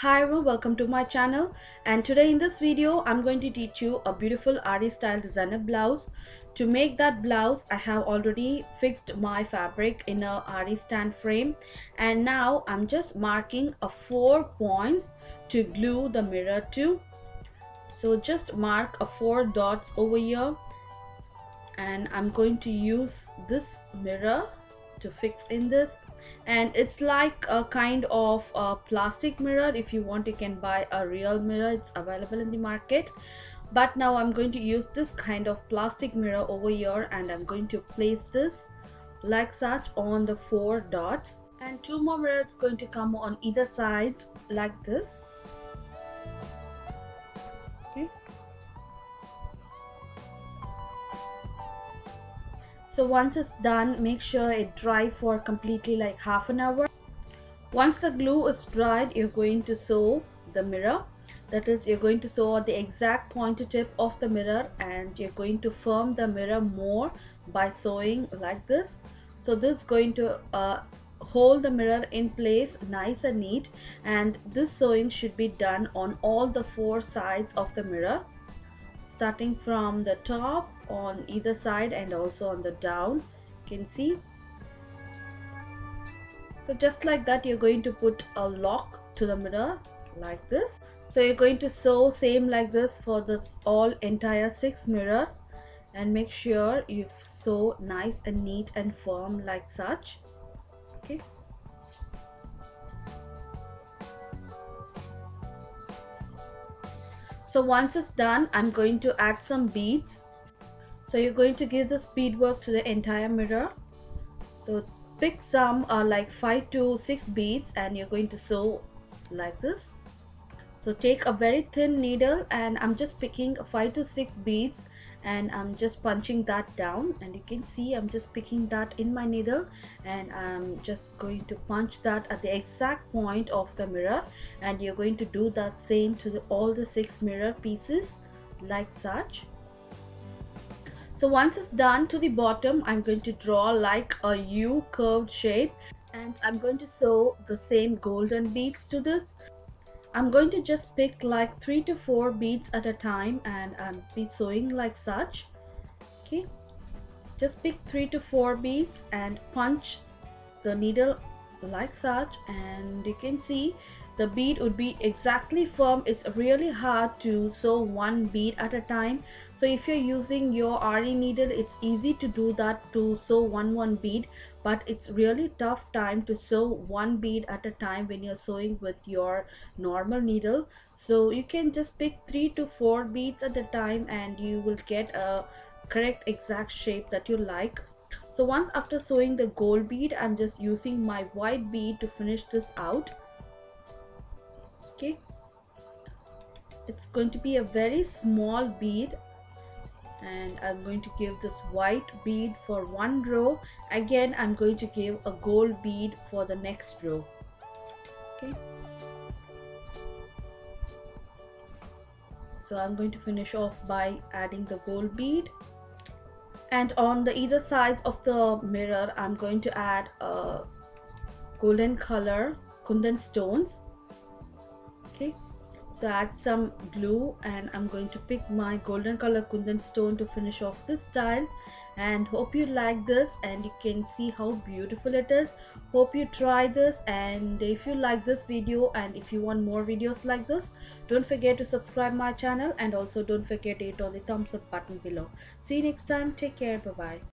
Hi everyone, welcome to my channel, and today in this video I'm going to teach you a beautiful Aari style designer blouse. To make that blouse I have already fixed my fabric in a Aari stand frame, and now I'm just marking a 4 points to glue the mirror to. So just mark a 4 dots over here, and I'm going to use this mirror to fix in this. And it's like a kind of a plastic mirror. If you want, you can buy a real mirror, it's available in the market, but now I'm going to use this kind of plastic mirror over here, and I'm going to place this like such on the 4 dots, and two more mirrors going to come on either sides like this. Okay, so once it's done, make sure it dry for completely like half an hour. Once the glue is dried, you're going to sew the mirror. That is, you're going to sew at the exact pointer tip of the mirror, and you're going to firm the mirror more by sewing like this. So this is going to hold the mirror in place nice and neat, and this sewing should be done on all the 4 sides of the mirror, starting from the top on either side and also on the down. You can see. So just like that, you're going to put a lock to the mirror like this. So you're going to sew same like this for this all entire 6 mirrors, and make sure you sew nice and neat and firm like such. Okay, so once it's done, I'm going to add some beads. So you're going to give this beadwork to the entire mirror. So pick some like 5 to 6 beads, and you're going to sew like this. So take a very thin needle, and I'm just picking 5 to 6 beads, and I'm just punching that down, and you can see I'm just picking that in my needle, and I'm just going to punch that at the exact point of the mirror, and you're going to do that same to all the 6 mirror pieces like such. So once it's done, to the bottom I'm going to draw like a U curved shape, and I'm going to sew the same golden beads to this. I'm going to just pick like 3 to 4 beads at a time, and I'm be sewing like such. Okay, just pick 3 to 4 beads and punch the needle like such, and you can see the bead would be exactly firm. It's really hard to sew one bead at a time. So if you're using your Aari needle, it's easy to do that, to sew one bead, but it's really tough time to sew one bead at a time when you're sewing with your normal needle. So you can just pick 3 to 4 beads at a time, and you will get a correct exact shape that you like. So once after sewing the gold bead, I'm just using my white bead to finish this out. Okay, it's going to be a very small bead, and I'm going to give this white bead for one row. Again, I'm going to give a gold bead for the next row. Okay, so I'm going to finish off by adding the gold bead, and on the either sides of the mirror I'm going to add a golden color kundan stones. Okay, so add some glue, and I'm going to pick my golden color kundan stone to finish off this style. And hope you like this, and you can see how beautiful it is. Hope you try this, and if you like this video and if you want more videos like this, don't forget to subscribe my channel, and also don't forget to hit on the thumbs up button below. See you next time. Take care. Bye bye.